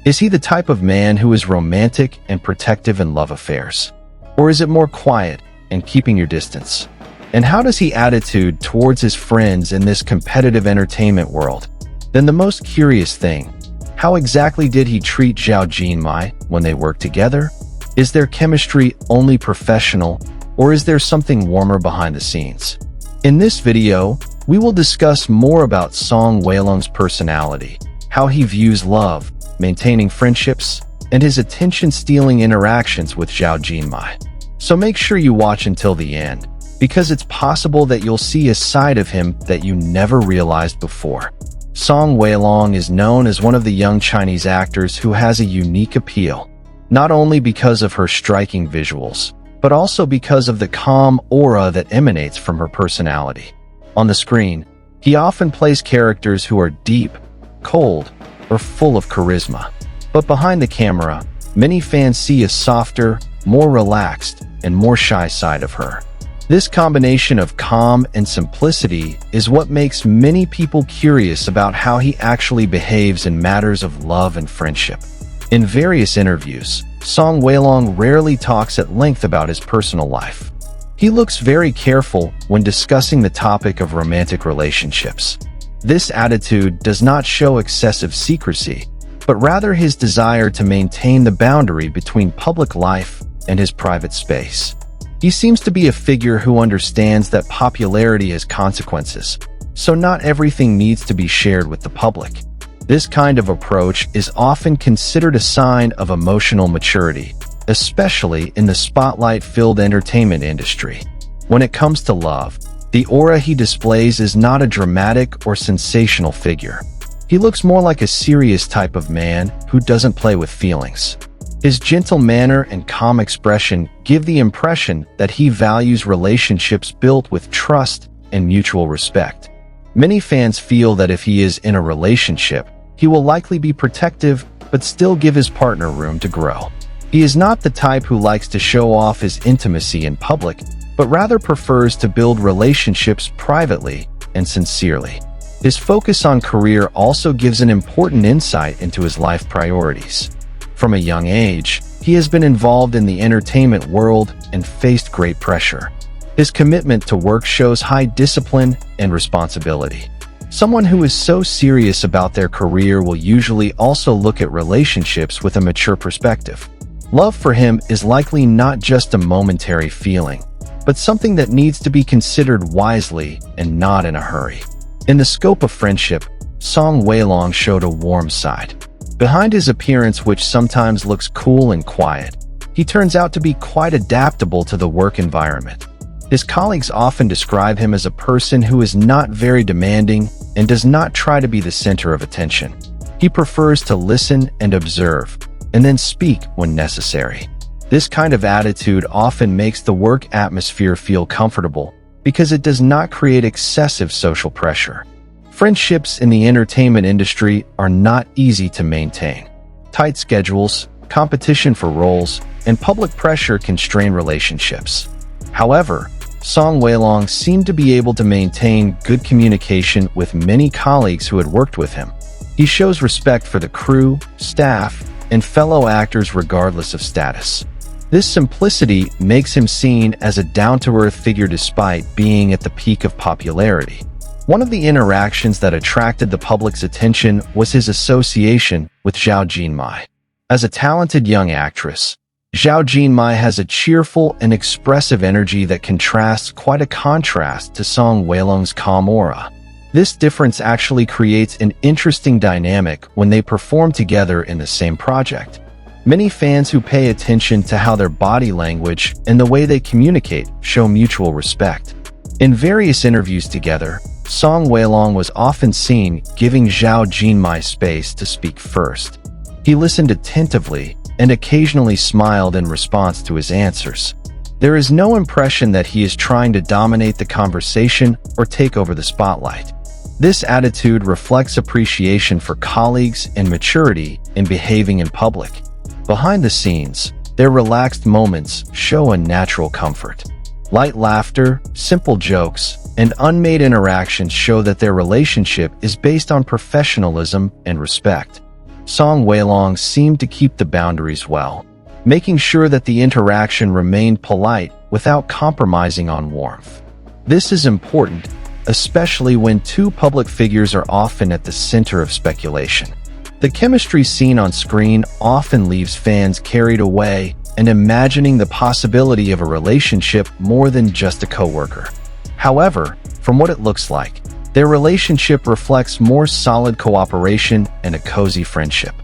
Is he the type of man who is romantic and protective in love affairs? Or is it more quiet and keeping your distance? And how does he attitude towards his friends in this competitive entertainment world? Then the most curious thing, how exactly did he treat Xiao Jin Mai when they worked together? Is their chemistry only professional, or is there something warmer behind the scenes? In this video, we will discuss more about Song Weilong's personality, how he views love, maintaining friendships, and his attention-stealing interactions with Xiao Jin Mai. So make sure you watch until the end, because it's possible that you'll see a side of him that you never realized before. Song Weilong is known as one of the young Chinese actors who has a unique appeal, not only because of her striking visuals, but also because of the calm aura that emanates from her personality. On the screen, he often plays characters who are deep, cold, or full of charisma. But behind the camera, many fans see a softer, more relaxed, and more shy side of her. This combination of calm and simplicity is what makes many people curious about how he actually behaves in matters of love and friendship. In various interviews, Song Weilong rarely talks at length about his personal life. He looks very careful when discussing the topic of romantic relationships. This attitude does not show excessive secrecy, but rather his desire to maintain the boundary between public life and his private space. He seems to be a figure who understands that popularity has consequences, so not everything needs to be shared with the public. This kind of approach is often considered a sign of emotional maturity, especially in the spotlight-filled entertainment industry. When it comes to love, the aura he displays is not a dramatic or sensational figure. He looks more like a serious type of man who doesn't play with feelings. His gentle manner and calm expression give the impression that he values relationships built with trust and mutual respect. Many fans feel that if he is in a relationship, he will likely be protective but still give his partner room to grow. He is not the type who likes to show off his intimacy in public, but rather prefers to build relationships privately and sincerely. His focus on career also gives an important insight into his life priorities. From a young age, he has been involved in the entertainment world and faced great pressure. His commitment to work shows high discipline and responsibility. Someone who is so serious about their career will usually also look at relationships with a mature perspective. Love for him is likely not just a momentary feeling, but something that needs to be considered wisely and not in a hurry. In the scope of friendship, Song Weilong showed a warm side. Behind his appearance, which sometimes looks cool and quiet, he turns out to be quite adaptable to the work environment. His colleagues often describe him as a person who is not very demanding and does not try to be the center of attention. He prefers to listen and observe, and then speak when necessary. This kind of attitude often makes the work atmosphere feel comfortable because it does not create excessive social pressure. Friendships in the entertainment industry are not easy to maintain. Tight schedules, competition for roles, and public pressure can strain relationships. However, Song Weilong seemed to be able to maintain good communication with many colleagues who had worked with him. He shows respect for the crew, staff, and fellow actors regardless of status. This simplicity makes him seen as a down-to-earth figure despite being at the peak of popularity. One of the interactions that attracted the public's attention was his association with Xiao Jin Mai. As a talented young actress, Xiao Jin Mai has a cheerful and expressive energy that contrasts quite a contrast to Song Weilong's calm aura. This difference actually creates an interesting dynamic when they perform together in the same project. Many fans who pay attention to how their body language and the way they communicate show mutual respect. In various interviews together, Song Weilong was often seen giving Xiao Jin Mai space to speak first. He listened attentively and occasionally smiled in response to his answers. There is no impression that he is trying to dominate the conversation or take over the spotlight. This attitude reflects appreciation for colleagues and maturity in behaving in public. Behind the scenes, their relaxed moments show a natural comfort. Light laughter, simple jokes, and unmade interactions show that their relationship is based on professionalism and respect. Song Weilong seemed to keep the boundaries well, making sure that the interaction remained polite without compromising on warmth. This is important, especially when two public figures are often at the center of speculation. The chemistry seen on screen often leaves fans carried away and imagining the possibility of a relationship more than just a coworker. However, from what it looks like, their relationship reflects more solid cooperation and a cozy friendship.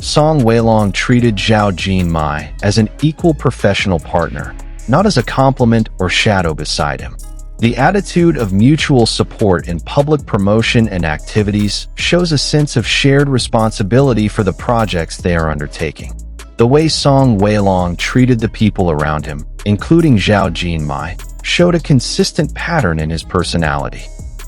Song Weilong treated Xiao Jin Mai as an equal professional partner, not as a compliment or shadow beside him. The attitude of mutual support in public promotion and activities shows a sense of shared responsibility for the projects they are undertaking. The way Song Weilong treated the people around him, including Xiao Jin Mai, showed a consistent pattern in his personality.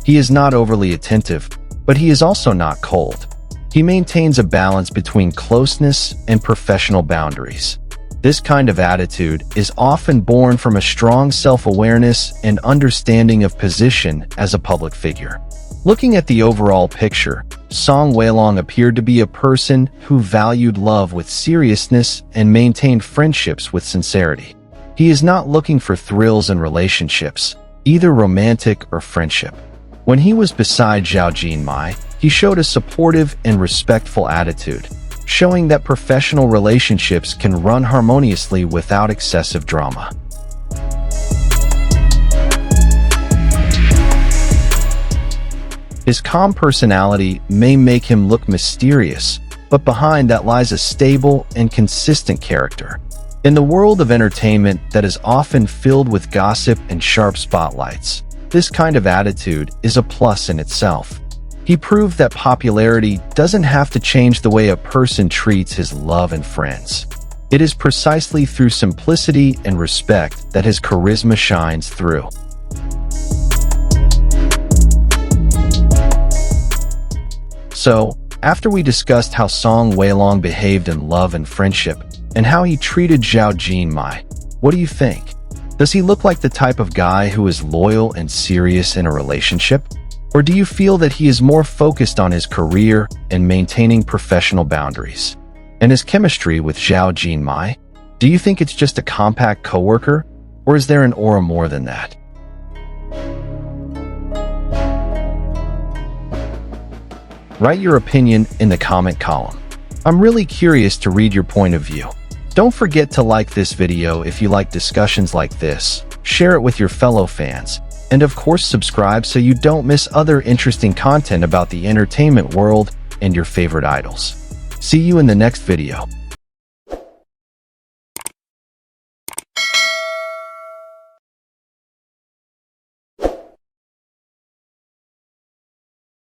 He is not overly attentive, but he is also not cold. He maintains a balance between closeness and professional boundaries. This kind of attitude is often born from a strong self-awareness and understanding of position as a public figure. Looking at the overall picture, Song Weilong appeared to be a person who valued love with seriousness and maintained friendships with sincerity. He is not looking for thrills in relationships, either romantic or friendship. When he was beside Xiao Jin Mai, he showed a supportive and respectful attitude, showing that professional relationships can run harmoniously without excessive drama. His calm personality may make him look mysterious, but behind that lies a stable and consistent character. In the world of entertainment that is often filled with gossip and sharp spotlights, this kind of attitude is a plus in itself. He proved that popularity doesn't have to change the way a person treats his love and friends. It is precisely through simplicity and respect that his charisma shines through. So, after we discussed how Song Weilong behaved in love and friendship, and how he treated Xiao Jin Mai, what do you think? Does he look like the type of guy who is loyal and serious in a relationship? Or do you feel that he is more focused on his career and maintaining professional boundaries? And his chemistry with Xiao Jin Mai? Do you think it's just a compact coworker? Or is there an aura more than that? Write your opinion in the comment column. I'm really curious to read your point of view. Don't forget to like this video if you like discussions like this, share it with your fellow fans, and of course subscribe so you don't miss other interesting content about the entertainment world and your favorite idols. See you in the next video.